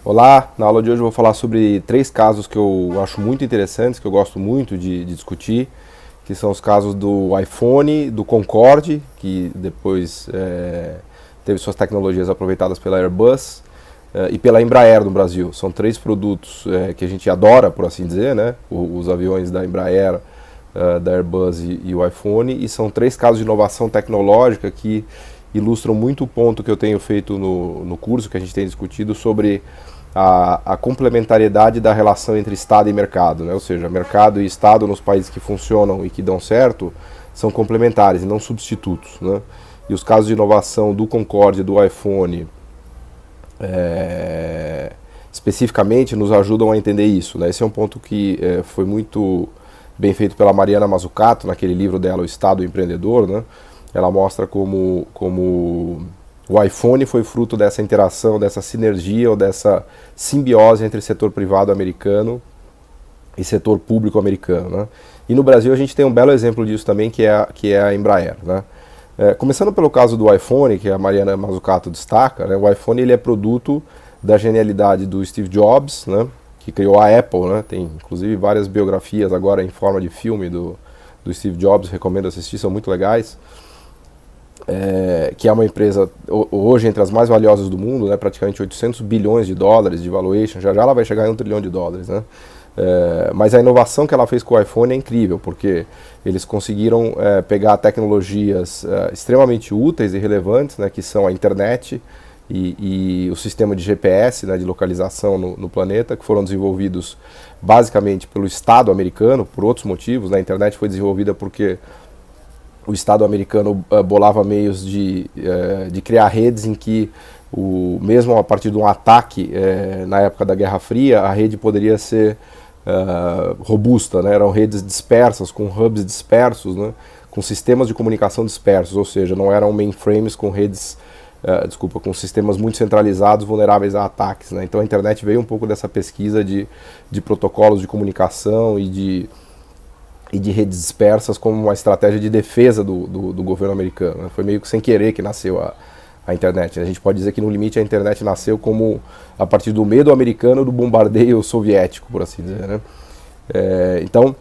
Olá, na aula de hoje eu vou falar sobre 3 casos que eu acho muito interessantes, que eu gosto muito de discutir, que são os casos do iPhone, do Concorde, que depois teve suas tecnologias aproveitadas pela Airbus, e pela Embraer no Brasil. São 3 produtos que a gente adora, por assim dizer, né? Os aviões da Embraer, da Airbus e o iPhone, e são 3 casos de inovação tecnológica que ilustram muito o ponto que eu tenho feito no curso, que a gente tem discutido sobre a complementariedade da relação entre Estado e mercado, né? Ou seja, mercado e Estado nos países que funcionam e que dão certo são complementares e não substitutos, né? E os casos de inovação do Concorde e do iPhone especificamente nos ajudam a entender isso, né? Esse é um ponto que foi muito bem feito pela Mariana Mazzucato naquele livro dela, O Estado Empreendedor, né? Ela mostra como o iPhone foi fruto dessa interação, dessa sinergia ou dessa simbiose entre setor privado americano e setor público americano, né? E no Brasil a gente tem um belo exemplo disso também, que é a Embraer, né? Começando pelo caso do iPhone, que a Mariana Mazzucato destaca, né? O iPhone ele é produto da genialidade do Steve Jobs, né? Que criou a Apple, né? Tem inclusive várias biografias agora em forma de filme do Steve Jobs, recomendo assistir, são muito legais. Que é uma empresa hoje entre as mais valiosas do mundo, né, praticamente 800 bilhões de dólares de valuation, já ela vai chegar em $1 trilhão, né? Mas a inovação que ela fez com o iPhone é incrível, porque eles conseguiram pegar tecnologias extremamente úteis e relevantes, né, que são a internet e o sistema de GPS, né, de localização no planeta, que foram desenvolvidos basicamente pelo Estado americano, por outros motivos, né? A internet foi desenvolvida porque o Estado americano bolava meios de criar redes em que, mesmo a partir de um ataque na época da Guerra Fria, a rede poderia ser robusta, né? Eram redes dispersas, com hubs dispersos, né? Com sistemas de comunicação dispersos, ou seja, não eram mainframes com redes, com sistemas muito centralizados, vulneráveis a ataques, né? Então a internet veio um pouco dessa pesquisa de protocolos de comunicação e de redes dispersas como uma estratégia de defesa do governo americano, né? Foi meio que sem querer que nasceu a internet, né? A gente pode dizer que no limite a internet nasceu como a partir do medo americano do bombardeio soviético, por assim dizer, né? Então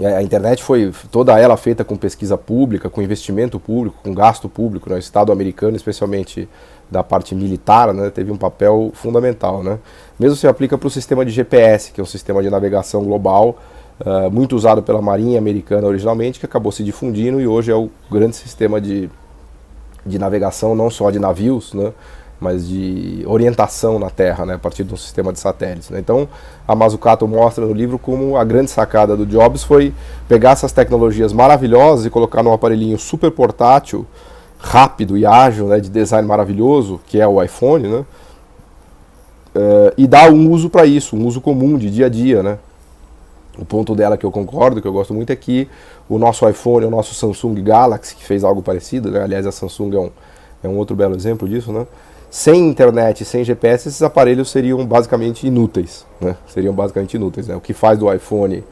a internet foi toda ela feita com pesquisa pública, com investimento público, com gasto público, né? O Estado americano, especialmente da parte militar, né, teve um papel fundamental, né? Mesmo se aplica para o sistema de GPS, que é um sistema de navegação global muito usado pela Marinha Americana originalmente, que acabou se difundindo e hoje é o grande sistema de navegação, não só de navios, né, mas de orientação na Terra, né, a partir de um sistema de satélites, né. Então, a Mazzucato mostra no livro como a grande sacada do Jobs foi pegar essas tecnologias maravilhosas e colocar num aparelhinho super portátil, rápido e ágil, né, de design maravilhoso, que é o iPhone, né, e dar um uso para isso, um uso comum de dia a dia, né. O ponto dela que eu concordo, que eu gosto muito, é que o nosso iPhone, o nosso Samsung Galaxy, que fez algo parecido, né? Aliás, a Samsung é um outro belo exemplo disso, né? Sem internet, sem GPS, esses aparelhos seriam basicamente inúteis, né? Seriam basicamente inúteis, né? O que faz do iPhone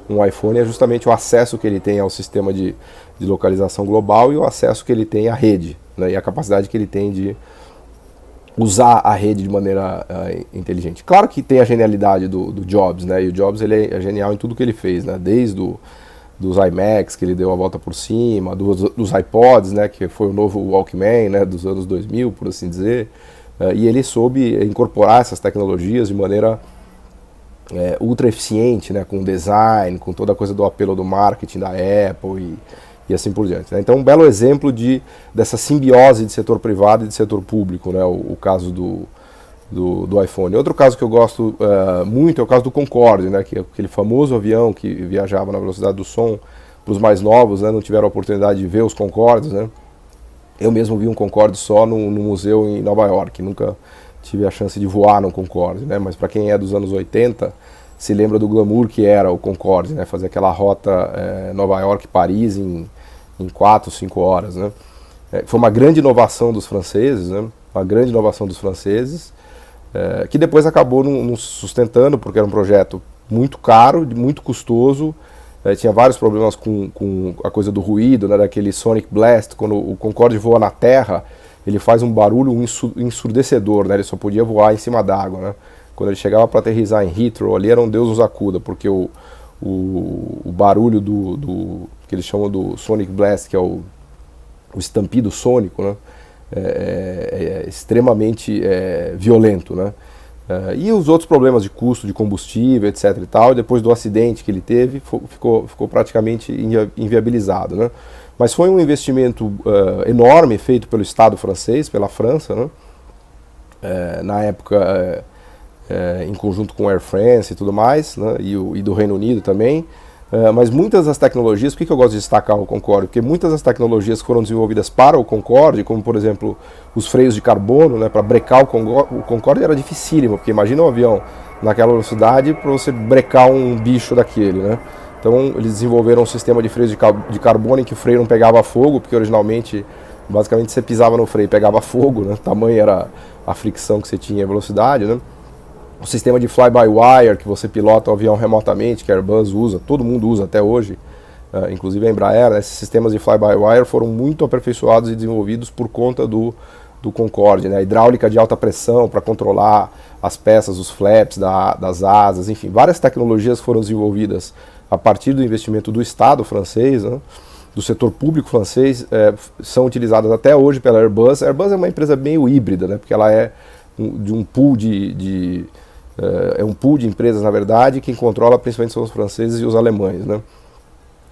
um iPhone é justamente o acesso que ele tem ao sistema de localização global e o acesso que ele tem à rede, né? E a capacidade que ele tem de usar a rede de maneira inteligente. Claro que tem a genialidade do Jobs, né? E o Jobs ele é genial em tudo que ele fez, né? Desde dos iMacs, que ele deu a volta por cima, dos iPods, né? Que foi o novo Walkman, né? Dos anos 2000, por assim dizer. E ele soube incorporar essas tecnologias de maneira ultra eficiente, né? Com design, com toda a coisa do apelo do marketing da Apple e assim por diante, né? Então, um belo exemplo dessa simbiose de setor privado e de setor público, né? O caso do iPhone. Outro caso que eu gosto muito é o caso do Concorde, né? Que é aquele famoso avião que viajava na velocidade do som. Para os mais novos, né? Não tiveram a oportunidade de ver os Concordes, né? Eu mesmo vi um Concorde só no museu em Nova York, nunca tive a chance de voar no Concorde, né? Mas para quem é dos anos 80, se lembra do glamour que era o Concorde, né? Fazer aquela rota Nova York-Paris em 4, 5 horas, né? Foi uma grande inovação dos franceses, né? Uma grande inovação dos franceses, que depois acabou não sustentando, porque era um projeto muito caro, muito custoso, tinha vários problemas com a coisa do ruído, né? Daquele Sonic Blast, quando o Concorde voa na Terra, ele faz um barulho ensurdecedor, né? Ele só podia voar em cima d'água, né? Quando ele chegava para aterrissar em Heathrow, ali era um Deus nos acuda, porque o barulho que eles chamam do Sonic Blast, que é o estampido sônico, né? É extremamente violento, né? E os outros problemas de custo de combustível, etc. e tal, e depois do acidente que ele teve, ficou praticamente inviabilizado, né? Mas foi um investimento enorme feito pelo Estado francês, pela França, né? Na época, em conjunto com a Air France e tudo mais, né? E do Reino Unido também. Mas muitas das tecnologias, por que eu gosto de destacar o Concorde? Porque muitas das tecnologias que foram desenvolvidas para o Concorde, como por exemplo os freios de carbono, né, para brecar o Concorde era dificílimo, porque imagina um avião naquela velocidade para você brecar um bicho daquele, né? Então eles desenvolveram um sistema de freios de carbono em que o freio não pegava fogo, porque originalmente, basicamente, você pisava no freio e pegava fogo, né? Tamanho era a fricção que você tinha e a velocidade, né? O sistema de fly-by-wire, que você pilota o avião remotamente, que a Airbus usa, todo mundo usa até hoje, inclusive a Embraer, né? Esses sistemas de fly-by-wire foram muito aperfeiçoados e desenvolvidos por conta do Concorde, né? A hidráulica de alta pressão para controlar as peças, os flaps das asas, enfim, várias tecnologias foram desenvolvidas a partir do investimento do Estado francês, né? Do setor público francês, são utilizadas até hoje pela Airbus. A Airbus é uma empresa meio híbrida, né? Porque ela é de um pool é um pool de empresas, na verdade, quem controla principalmente são os franceses e os alemães, né?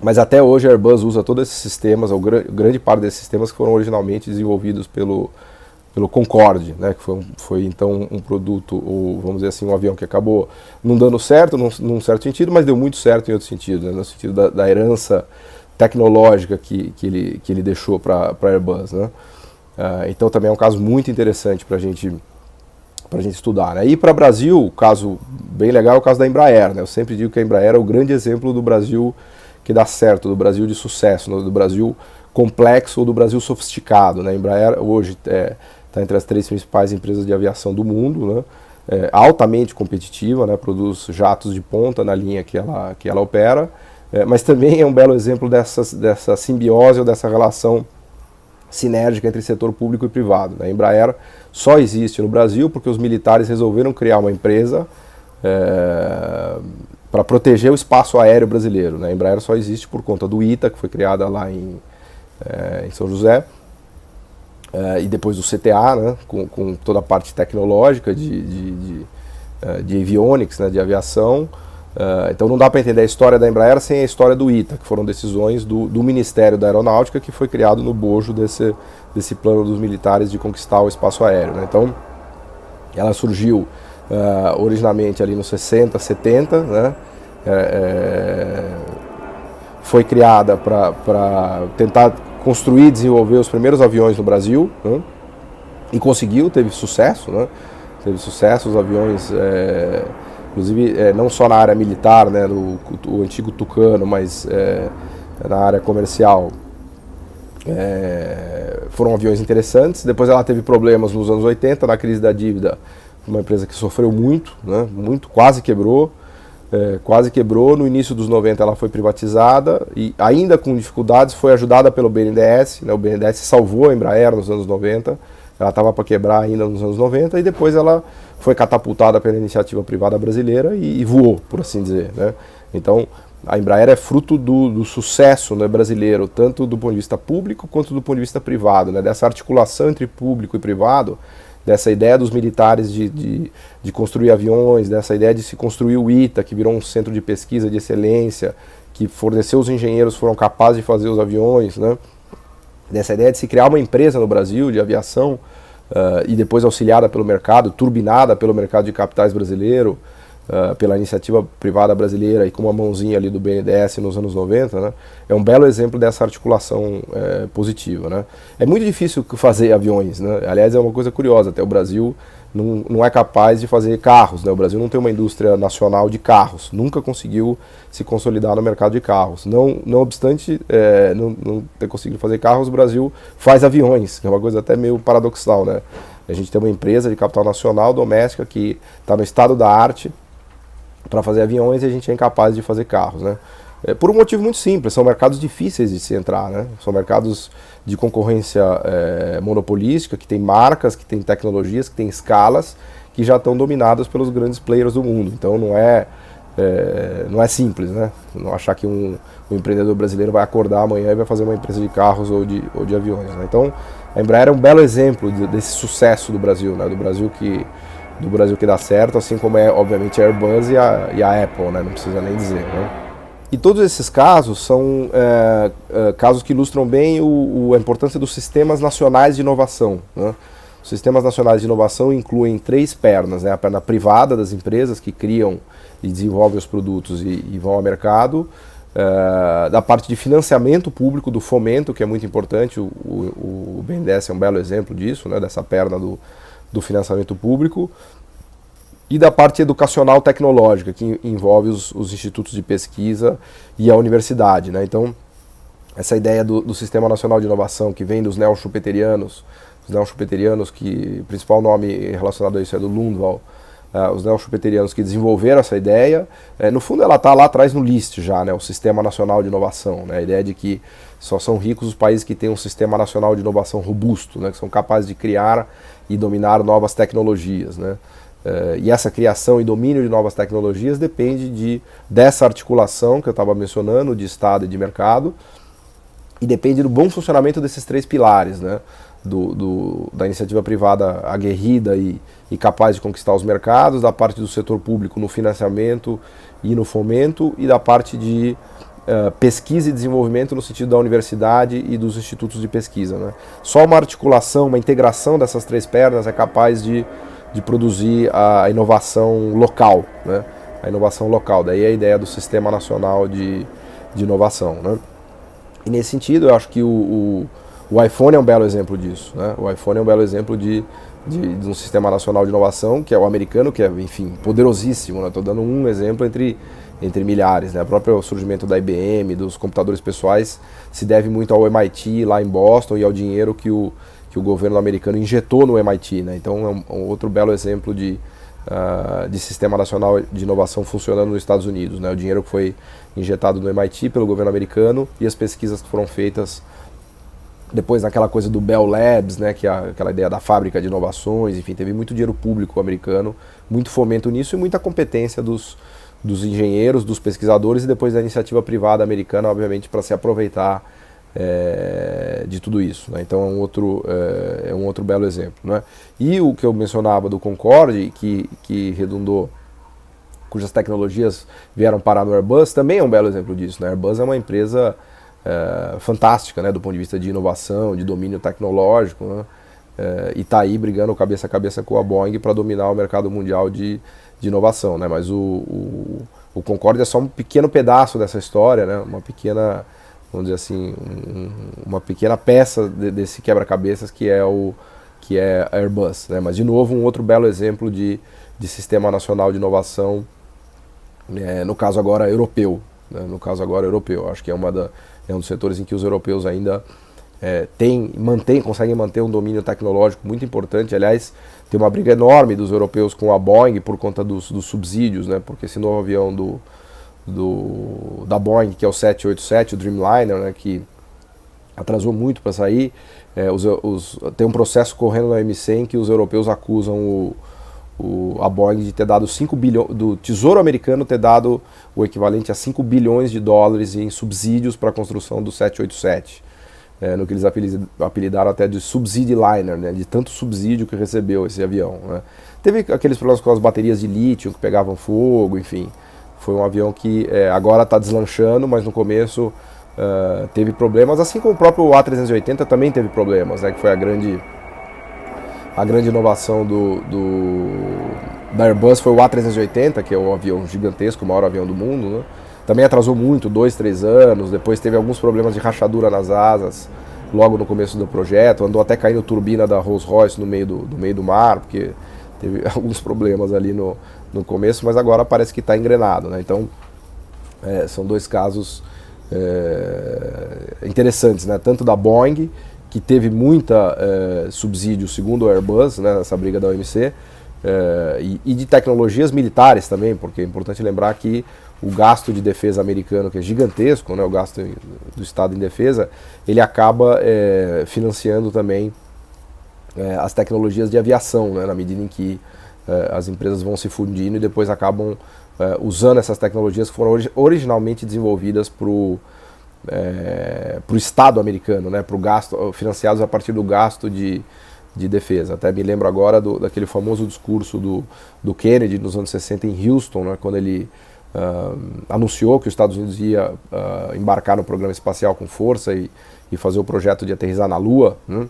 Mas até hoje a Airbus usa todos esses sistemas, ou grande parte desses sistemas que foram originalmente desenvolvidos pelo Concorde, né? Que foi então um produto, ou vamos dizer assim, um avião que acabou não dando certo num certo sentido, mas deu muito certo em outro sentido, né? No sentido da herança tecnológica que ele deixou para a Airbus, né? Então também é um caso muito interessante para a gente estudar, né? E para o Brasil, o caso bem legal é o caso da Embraer, né? Eu sempre digo que a Embraer é o grande exemplo do Brasil que dá certo, do Brasil de sucesso, do Brasil complexo ou do Brasil sofisticado, né? A Embraer hoje está entre as 3 principais empresas de aviação do mundo, né? Altamente competitiva, né? Produz jatos de ponta na linha que ela opera, mas também é um belo exemplo dessa simbiose ou dessa relação sinérgica entre setor público e privado, né? A Embraer só existe no Brasil porque os militares resolveram criar uma empresa para proteger o espaço aéreo brasileiro, né? A Embraer só existe por conta do ITA, que foi criada lá em São José, e depois do CTA, né? Com toda a parte tecnológica de avionics, né? De aviação. Então não dá para entender a história da Embraer sem a história do ITA, que foram decisões do Ministério da Aeronáutica, que foi criado no bojo desse plano dos militares de conquistar o espaço aéreo, né? Então ela surgiu originalmente ali nos 60, 70, né? Foi criada para tentar construir e desenvolver os primeiros aviões no Brasil, né? E conseguiu, teve sucesso, né? Teve sucesso, os aviões, inclusive não só na área militar, né? O antigo Tucano, mas na área comercial, foram aviões interessantes. Depois ela teve problemas nos anos 80, na crise da dívida, uma empresa que sofreu muito, né? Muito, quase quebrou. No início dos 90 ela foi privatizada e ainda com dificuldades foi ajudada pelo BNDES, né? O BNDES salvou a Embraer nos anos 90, ela estava para quebrar ainda nos anos 90 e depois ela foi catapultada pela iniciativa privada brasileira e voou, por assim dizer, né? Então a Embraer é fruto do sucesso, né, brasileiro, tanto do ponto de vista público quanto do ponto de vista privado, né? Dessa articulação entre público e privado, dessa ideia dos militares de construir aviões, dessa ideia de se construir o ITA, que virou um centro de pesquisa de excelência, que forneceu os engenheiros que foram capazes de fazer os aviões, né? Dessa ideia de se criar uma empresa no Brasil de aviação e depois auxiliada pelo mercado, turbinada pelo mercado de capitais brasileiro, pela iniciativa privada brasileira e com uma mãozinha ali do BNDES nos anos 90, né? É um belo exemplo dessa articulação positiva, né? É muito difícil fazer aviões, né? Aliás, é uma coisa curiosa, até o Brasil não é capaz de fazer carros, né? O Brasil não tem uma indústria nacional de carros, nunca conseguiu se consolidar no mercado de carros. Não obstante não ter conseguido fazer carros, o Brasil faz aviões, que é uma coisa até meio paradoxal, né? A gente tem uma empresa de capital nacional doméstica que está no estado da arte para fazer aviões e a gente é incapaz de fazer carros, né? Por um motivo muito simples, são mercados difíceis de se entrar, né? São mercados de concorrência monopolística, que tem marcas, que tem tecnologias, que tem escalas, que já estão dominadas pelos grandes players do mundo. Então não é simples, né? Não achar que um empreendedor brasileiro vai acordar amanhã e vai fazer uma empresa de carros ou de aviões, né? Então a Embraer é um belo exemplo desse sucesso do Brasil, né? Do Brasil que dá certo, assim como é obviamente a Airbus e a Apple, né? Não precisa nem dizer, né? E todos esses casos são casos que ilustram bem a importância dos sistemas nacionais de inovação, né? Os sistemas nacionais de inovação incluem 3 pernas, né? A perna privada das empresas que criam e desenvolvem os produtos e vão ao mercado, da parte de financiamento público, do fomento, que é muito importante, o BNDES é um belo exemplo disso, né? Dessa perna do financiamento público, e da parte educacional tecnológica, que envolve os institutos de pesquisa e a universidade, né? Então, essa ideia do Sistema Nacional de Inovação, que vem dos neo-schumpeterianos, que o principal nome relacionado a isso é do Lundvall, os neo-schumpeterianos que desenvolveram essa ideia, no fundo ela está lá atrás no LIST já, né? O Sistema Nacional de Inovação, né? A ideia de que só são ricos os países que têm um Sistema Nacional de Inovação robusto, né? Que são capazes de criar e dominar novas tecnologias, né? E essa criação e domínio de novas tecnologias depende dessa articulação que eu estava mencionando, de Estado e de mercado, e depende do bom funcionamento desses 3 pilares, né? Da iniciativa privada aguerrida e capaz de conquistar os mercados, da parte do setor público no financiamento e no fomento, e da parte de pesquisa e desenvolvimento no sentido da universidade e dos institutos de pesquisa, né? Só uma articulação, uma integração dessas 3 pernas é capaz de produzir a inovação local, né? A inovação local, daí a ideia do Sistema Nacional de Inovação, né? E nesse sentido, eu acho que o iPhone é um belo exemplo disso, né? O iPhone é um belo exemplo de um Sistema Nacional de Inovação, que é o americano, que é, enfim, poderosíssimo, né? Estou dando um exemplo entre milhares, né? O próprio surgimento da IBM, dos computadores pessoais, se deve muito ao MIT lá em Boston e ao dinheiro que o governo americano injetou no MIT, né? Então é um outro belo exemplo de Sistema Nacional de Inovação funcionando nos Estados Unidos, né? O dinheiro que foi injetado no MIT pelo governo americano e as pesquisas que foram feitas depois naquela coisa do Bell Labs, né? Que é aquela ideia da fábrica de inovações, enfim, teve muito dinheiro público americano, muito fomento nisso e muita competência dos engenheiros, dos pesquisadores e depois da iniciativa privada americana, obviamente, para se aproveitar de tudo isso, né? Então é um outro belo exemplo, né? E o que eu mencionava do Concorde, que redundou, cujas tecnologias vieram parar no Airbus, também é um belo exemplo disso, né? A Airbus é uma empresa fantástica, né? Do ponto de vista de inovação, de domínio tecnológico, né? E está aí brigando cabeça a cabeça com a Boeing para dominar o mercado mundial de inovação, né? Mas o Concorde é só um pequeno pedaço dessa história, né? Uma pequena, vamos dizer assim, uma pequena peça desse quebra-cabeças que é a Airbus, né? Mas de novo um outro belo exemplo de Sistema Nacional de Inovação, no caso agora europeu, né? Acho que é um dos setores em que os europeus ainda conseguem manter um domínio tecnológico muito importante. Aliás, tem uma briga enorme dos europeus com a Boeing por conta dos subsídios, né? Porque esse novo avião da Boeing, que é o 787, o Dreamliner, né, que atrasou muito para sair, tem um processo correndo na OMC em que os europeus acusam a Boeing de ter dado 5 bilhões, do Tesouro Americano ter dado o equivalente a 5 bilhões de dólares em subsídios para a construção do 787, no que eles apelidaram até de subsidy liner, né, de tanto subsídio que recebeu esse avião, né. Teve aqueles problemas com as baterias de lítio que pegavam fogo, enfim. Foi um avião que agora está deslanchando, mas no começo teve problemas, assim como o próprio A380 também teve problemas, né, que foi a grande inovação da Airbus foi o A380, que é um avião gigantesco, o maior avião do mundo, né? Também atrasou muito, 2, 3 anos, depois teve alguns problemas de rachadura nas asas, logo no começo do projeto, andou até caindo turbina da Rolls-Royce no meio do mar, porque teve alguns problemas ali no começo, mas agora parece que está engrenado, né? Então, são 2 casos interessantes, né? Tanto da Boeing, que teve muita subsídio, segundo o Airbus, né, nessa briga da OMC, e de tecnologias militares também, porque é importante lembrar que o gasto de defesa americano, que é gigantesco, né, o gasto do Estado em defesa, ele acaba financiando também as tecnologias de aviação, né, na medida em que as empresas vão se fundindo e depois acabam usando essas tecnologias que foram originalmente desenvolvidas para o Estado americano, né, para o gasto, financiados a partir do gasto de defesa. Até me lembro agora daquele famoso discurso do Kennedy nos anos 60 em Houston, né, quando ele anunciou que os Estados Unidos ia embarcar no programa espacial com força e fazer o projeto de aterrissar na Lua, né?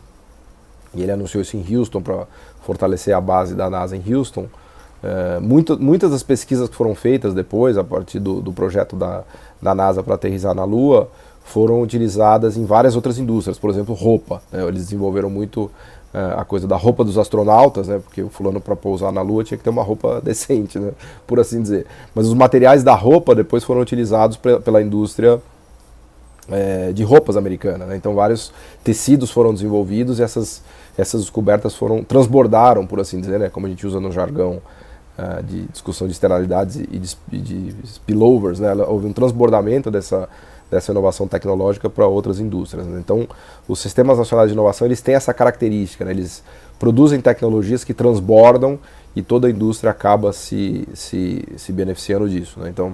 E ele anunciou isso em Houston para fortalecer a base da NASA em Houston. Muitas das pesquisas que foram feitas depois, a partir do projeto da NASA para aterrissar na Lua, foram utilizadas em várias outras indústrias, por exemplo, roupa, né? Eles desenvolveram muito a coisa da roupa dos astronautas, né? Porque o fulano para pousar na Lua tinha que ter uma roupa decente, né? Por assim dizer. Mas os materiais da roupa depois foram utilizados pela indústria de roupas americana, né? Então vários tecidos foram desenvolvidos e essas descobertas transbordaram, por assim dizer, né? Como a gente usa no jargão de discussão de externalidades e de spillovers, né? Houve um transbordamento dessa inovação tecnológica para outras indústrias, né? Então, os sistemas nacionais de inovação, eles têm essa característica, né? Eles produzem tecnologias que transbordam e toda a indústria acaba se beneficiando disso, né? Então,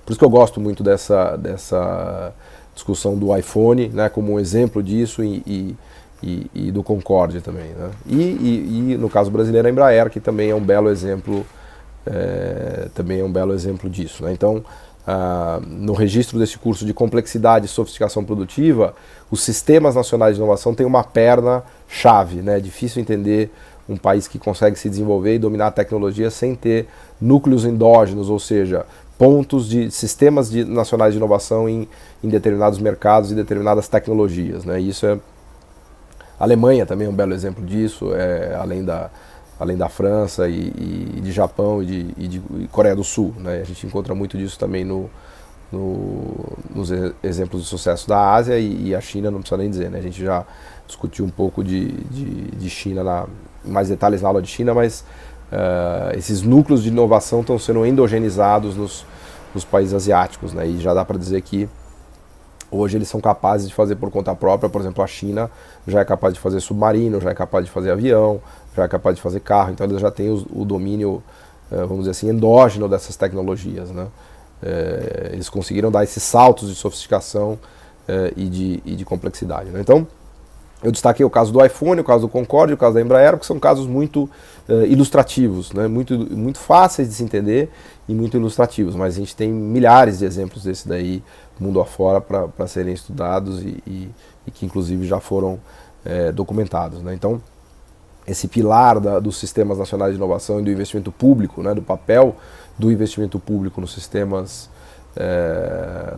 por isso que eu gosto muito dessa discussão do iPhone, né, como um exemplo disso e do Concorde também, né? E no caso brasileiro a Embraer, que também é um belo exemplo, disso, né? Então, no registro desse curso de complexidade e sofisticação produtiva, os sistemas nacionais de inovação têm uma perna-chave, né? É difícil entender um país que consegue se desenvolver e dominar a tecnologia sem ter núcleos endógenos, ou seja, pontos de sistemas nacionais de inovação em determinados mercados e determinadas tecnologias, né? Isso a Alemanha também é um belo exemplo disso, além da França e de Japão e de Coreia do Sul, né? A gente encontra muito disso também nos exemplos de sucesso da Ásia e a China, não precisa nem dizer, né? A gente já discutiu um pouco de China, em mais detalhes na aula de China, mas esses núcleos de inovação estão sendo endogenizados nos países asiáticos, né? E já dá para dizer que hoje eles são capazes de fazer por conta própria. Por exemplo, a China já é capaz de fazer submarino, já é capaz de fazer avião, já é capaz de fazer carro, então eles já têm o domínio, vamos dizer assim, endógeno dessas tecnologias, né? Eles conseguiram dar esses saltos de sofisticação e de complexidade, né? Então, eu destaquei o caso do iPhone, o caso do Concorde, o caso da Embraer, que são casos muito ilustrativos, né? Muito fáceis de se entender e muito ilustrativos, mas a gente tem milhares de exemplos desse daí, mundo afora, para serem estudados e que inclusive já foram documentados, né? Então, esse pilar dos sistemas nacionais de inovação e do investimento público, né? Do papel do investimento público nos sistemas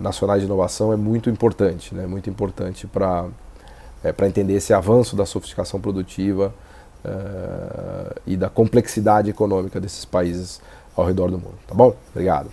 nacionais de inovação é muito importante, né? Muito importante para entender esse avanço da sofisticação produtiva e da complexidade econômica desses países ao redor do mundo. Tá bom? Obrigado.